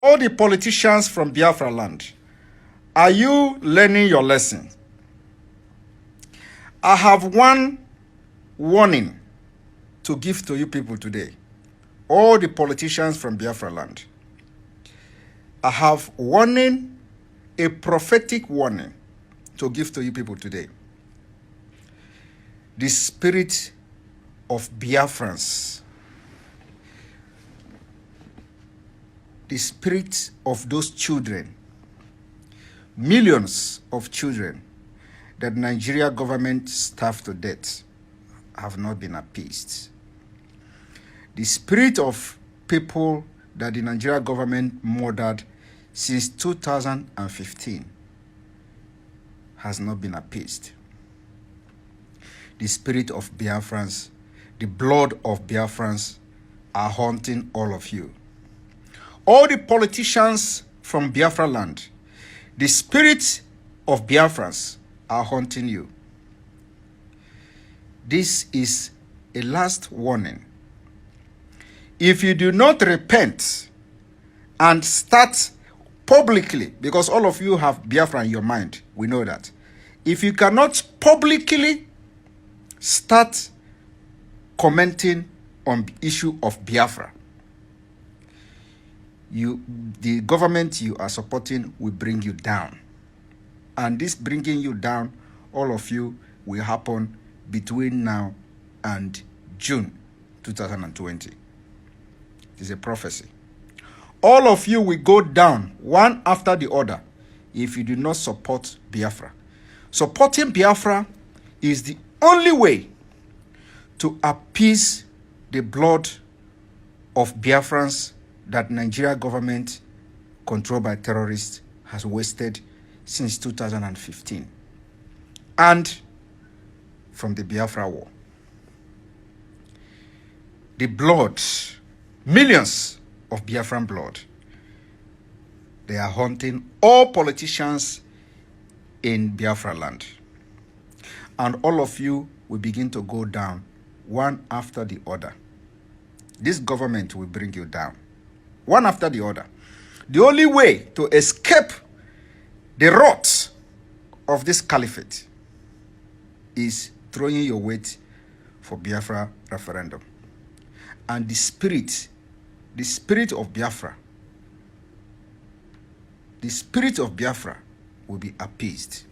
All the politicians from Biafra land, are you learning your lesson? I have one warning to give to you people today. All the politicians from Biafra land, I have warning, a prophetic warning to give to you people today. The spirit of Biafrans, the spirit of those children, millions of children that Nigeria government starved to death, have not been appeased. The spirit of people that the Nigeria government murdered since 2015 has not been appeased. The spirit of Biafrans, the blood of Biafrans are haunting all of you. All the politicians from Biafra land, the spirit of Biafrans are haunting you. This is a last warning. If you do not repent and start publicly, because all of you have Biafra in your mind, we know that. If you cannot publicly start commenting on the issue of Biafra, the government you are supporting will bring you down. And this bringing you down, all of you, will happen between now and June 2020. It is a prophecy. All of you will go down one after the other if you do not support Biafra. Supporting Biafra is the only way to appease the blood of Biafrans that Nigeria government, controlled by terrorists, has wasted since 2015 and from the Biafra war. The blood, millions of Biafran blood, they are haunting all politicians in Biafra land. And all of you will begin to go down one after the other. This government will bring you down one after the other. The only way to escape the wrath of this caliphate is throwing your weight for Biafra referendum. And the spirit of Biafra, the spirit of Biafra will be appeased.